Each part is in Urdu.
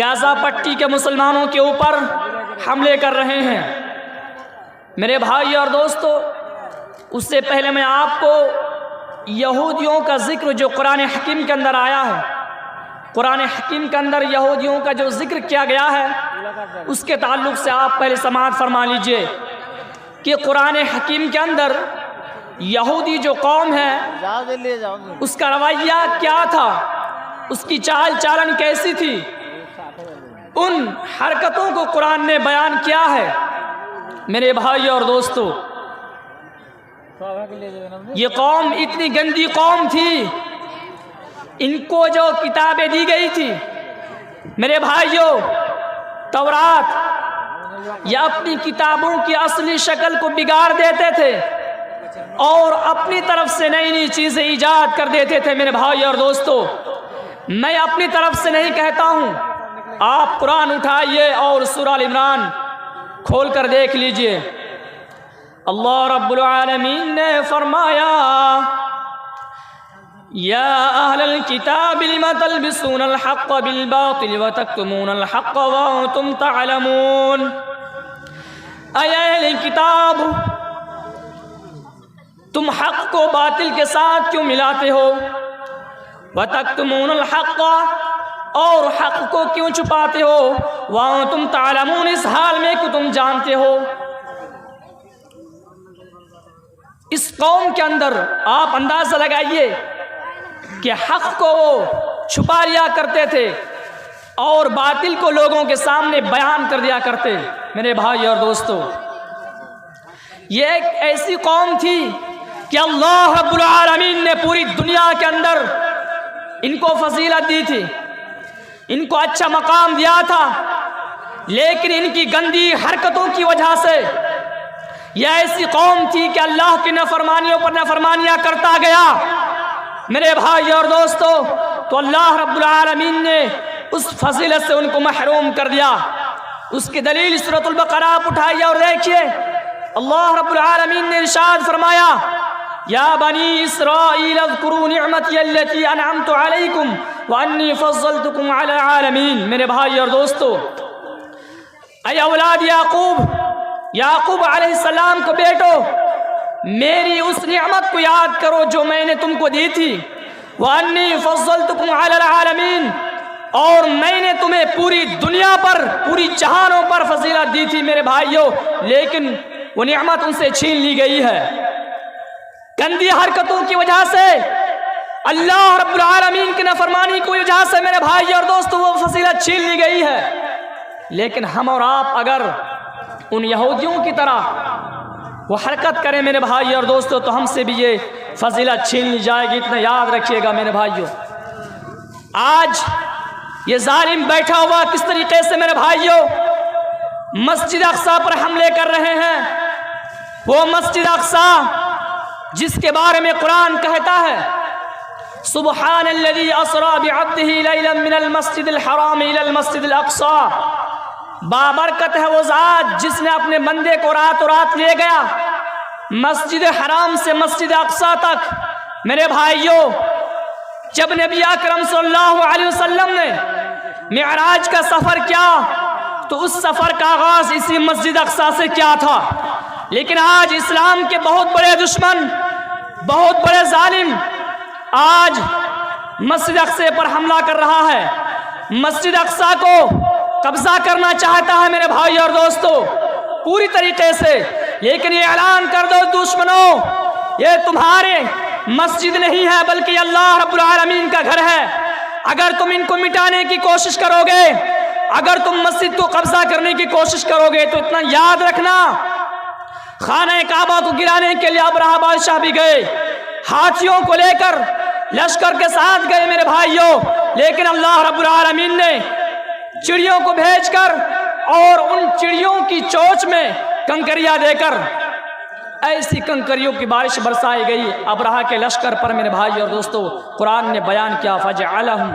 غزہ پٹی کے مسلمانوں کے اوپر حملے کر رہے ہیں۔ میرے بھائی اور دوستو، اس سے پہلے میں آپ کو یہودیوں کا ذکر جو قرآن حکیم کے اندر آیا ہے، قرآن حکیم کے اندر یہودیوں کا جو ذکر کیا گیا ہے، اس کے تعلق سے آپ پہلے سماعت فرما لیجئے کہ قرآن حکیم کے اندر یہودی جو قوم ہے اس کا رویہ کیا تھا، اس کی چال چالن کیسی تھی، ان حرکتوں کو قرآن نے بیان کیا ہے۔ میرے بھائی اور دوستو، یہ قوم اتنی گندی قوم تھی، ان کو جو کتابیں دی گئی تھی میرے بھائیوں، تورات، یہ اپنی کتابوں کی اصلی شکل کو بگاڑ دیتے تھے اور اپنی طرف سے نئی نئی چیزیں ایجاد کر دیتے تھے۔ میرے بھائی اور دوستو، میں اپنی طرف سے نہیں کہتا ہوں، آپ قرآن اٹھائیے اور سورہ ال عمران کھول کر دیکھ لیجئے۔ اللہ رب العالمین نے فرمایا، یا اہل الکتاب لم تلبسون الحق بالباطل وتکتمون الحق وانتم تعلمون۔ اے اہل کتاب، تم حق کو باطل کے ساتھ کیوں ملاتے ہو؟ وتکتمون الحق، اور حق کو کیوں چھپاتے ہو؟ وانتم تعلمون، اس حال میں کہ تم جانتے ہو۔ اس قوم کے اندر آپ اندازہ لگائیے کہ حق کو وہ چھپا لیا کرتے تھے اور باطل کو لوگوں کے سامنے بیان کر دیا کرتے۔ میرے بھائی اور دوستو، یہ ایک ایسی قوم تھی کہ اللہ رب العالمین نے پوری دنیا کے اندر ان کو فضیلت دی تھی، ان کو اچھا مقام دیا تھا، لیکن ان کی گندی حرکتوں کی وجہ سے یہ ایسی قوم تھی کہ اللہ کی نافرمانیوں پر نافرمانیاں کرتا گیا۔ میرے بھائی اور دوستو، تو اللہ رب العالمین نے اس فضیلت سے ان کو محروم کر دیا۔ اس کی دلیل سورۃ البقرہ آپ اٹھائیے اور دیکھیے، اللہ رب العالمین نے ارشاد فرمایا، یا بنی اسرائیل اذکروا نعمتی التي انعمت علیکم وانی فضلتکم علی العالمین۔ میرے بھائی اور دوستو، اے اولاد یعقوب علیہ السلام کو بیٹو، میری اس نعمت کو یاد کرو جو میں نے تم کو دی تھی، وانی فضلتکم علی العالمین، اور میں نے تمہیں پوری دنیا پر، پوری جہانوں پر فضیلت دی تھی۔ میرے بھائیوں، لیکن وہ نعمت ان سے چھین لی گئی ہے گندی حرکتوں کی وجہ سے، اللہ رب العالمین کی نافرمانی کی وجہ سے۔ میرے بھائی اور دوستو، وہ فضیلت چھین لی گئی ہے۔ لیکن ہم اور آپ اگر ان یہودیوں کی طرح وہ حرکت کریں میرے بھائی اور دوستو، تو ہم سے بھی یہ فضیلت چھین لی جائے گی۔ اتنا یاد رکھیے گا میرے بھائیوں، آج یہ ظالم بیٹھا ہوا کس طریقے سے میرے بھائیوں مسجد اقصی پر حملے کر رہے ہیں۔ وہ مسجد اقصی جس کے بارے میں قرآن کہتا ہے، سبحان الذی اسری بعبدہ لیلا من المسجد الحرام الی المسجد الاقصی، بابرکت ہے وہ ذات جس نے اپنے بندے کو راتوں رات لے گیا مسجد حرام سے مسجد اقصی تک۔ میرے بھائیوں، جب نبی اکرم صلی اللہ علیہ وسلم نے معراج کا سفر کیا تو اس سفر کا آغاز اسی مسجد اقصی سے کیا تھا، لیکن آج اسلام کے بہت بڑے دشمن، بہت بڑے ظالم آج مسجد اقصی پر حملہ کر رہا ہے، مسجد اقصی کو قبضہ کرنا چاہتا ہے میرے بھائی اور دوستو پوری طریقے سے۔ لیکن یہ اعلان کر دو دشمنوں، یہ تمہارے مسجد نہیں ہے بلکہ اللہ رب العالمین کا گھر ہے۔ اگر تم ان کو مٹانے کی کوشش کرو گے، اگر تم مسجد کو قبضہ کرنے کی کوشش کرو گے، تو اتنا یاد رکھنا، خانہ کعبہ کو گرانے کے لیے ابرہہ بادشاہ بھی گئے، ہاتھیوں کو لے کر لشکر کے ساتھ گئے میرے بھائیوں، لیکن اللہ رب العالمین نے چڑیوں کو بھیج کر اور ان چڑیوں کی چونچ میں کنکریاں دے کر ایسی کنکریوں کی بارش برسائی گئی ابرہہ کے لشکر پر۔ میرے بھائی اور دوستو، قرآن نے بیان کیا، فَجَعَلَهُمْ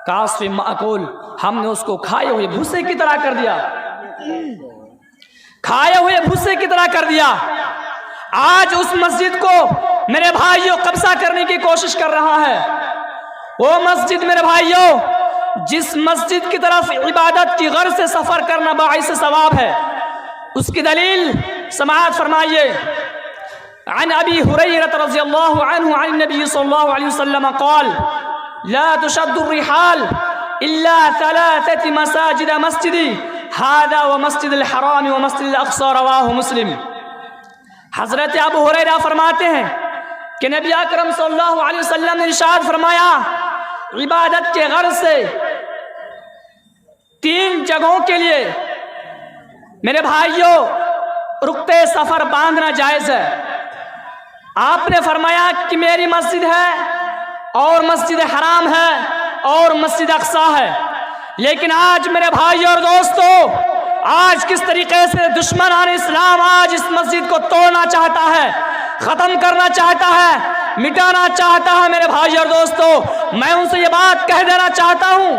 كَعَصْفٍ مَأْكُولٍ، ہم نے اس کو کھائے ہوئے بھوسے کی طرح کر دیا، کھائے ہوئے بھوسے کی طرح کر دیا۔ آج اس مسجد کو میرے بھائیوں قبضہ کرنے کی کوشش کر رہا ہے۔ وہ مسجد میرے بھائیوں جس مسجد کی طرف عبادت کی غرض سے سفر کرنا باعث ثواب ہے، اس کی دلیل سماعت فرمائیے۔ عن ابی ہریرہ رضی اللہ عنہ عن النبی صلی اللہ علیہ وسلم قال لا تشد الرحال الا ثلاثة مساجد مسجدی هذا ومسجد الحرام ومسجد الاقصى رواہ مسلم۔ حضرت ابو ہریرہ فرماتے ہیں کہ نبی اکرم صلی اللہ علیہ وسلم نے ارشاد فرمایا، عبادت کے غرض سے 3 جگہوں کے لیے میرے بھائیوں رکتے سفر باندھنا جائز ہے۔ آپ نے فرمایا کہ میری مسجد ہے اور مسجد حرام ہے اور مسجد اقصیٰ ہے، لیکن آج میرے بھائی اور دوستو، آج کس طریقے سے دشمنان اسلام آج اس مسجد کو توڑنا چاہتا ہے، ختم کرنا چاہتا ہے، مٹانا چاہتا ہے۔ میرے بھائی اور دوستو، میں ان سے یہ بات کہہ دینا چاہتا ہوں،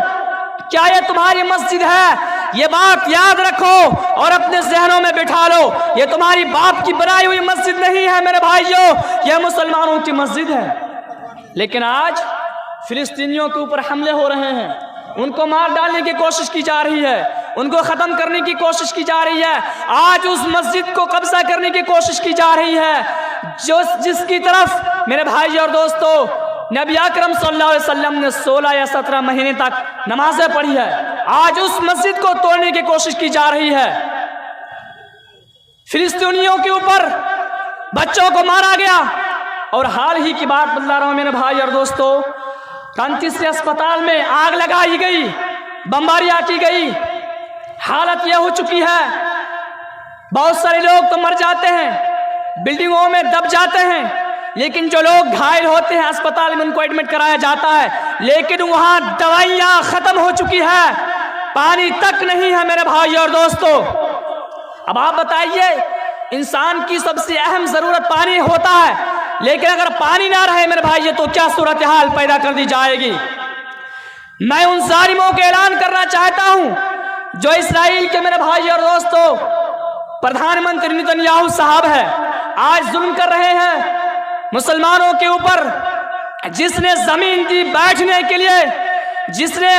کیا یہ تمہاری مسجد ہے؟ یہ بات یاد رکھو اور اپنے ذہنوں میں بٹھا لو، یہ تمہاری باپ کی بنائی ہوئی مسجد نہیں ہے میرے بھائیوں، یہ مسلمانوں کی مسجد ہے۔ لیکن آج فلسطینیوں کے اوپر حملے ہو رہے ہیں، ان کو مار ڈالنے کی کوشش کی جا رہی ہے، ان کو ختم کرنے کی کوشش کی جا رہی ہے، آج اس مسجد کو قبضہ کرنے کی کوشش کی جا رہی ہے جس کی طرف میرے بھائی اور دوستو نبی اکرم صلی اللہ علیہ وسلم نے 16 یا 17 مہینے تک نمازیں پڑھی ہے، آج اس مسجد کو توڑنے کی کوشش کی جا رہی ہے۔ فلسطینیوں کے اوپر بچوں کو مارا گیا، اور حال ہی کی بات بتلا رہا ہوں میرے بھائی اور دوستو، 33 اسپتال میں آگ لگائی گئی، بمباریاں کی گئی، حالت یہ ہو چکی ہے، بہت سارے لوگ تو مر جاتے ہیں، بلڈنگوں میں دب جاتے ہیں، لیکن جو لوگ گھائل ہوتے ہیں اسپتال میں ان کو ایڈمٹ کرایا جاتا ہے، لیکن وہاں دوائیاں ختم ہو چکی ہے، پانی تک نہیں ہے میرے بھائی اور دوستو۔ اب آپ بتائیے، انسان کی سب سے اہم ضرورت پانی ہوتا ہے، لیکن اگر پانی نہ رہے میرے بھائی تو کیا صورتحال پیدا کر دی جائے گی۔ میں ان ظالموں کا اعلان کرنا چاہتا ہوں جو اسرائیل کے میرے بھائی اور دوستو پردھان منتری نیتنیاہو صاحب ہے، آج ظلم کر رہے ہیں مسلمانوں کے اوپر، جس نے زمین دی بیٹھنے کے لیے، جس نے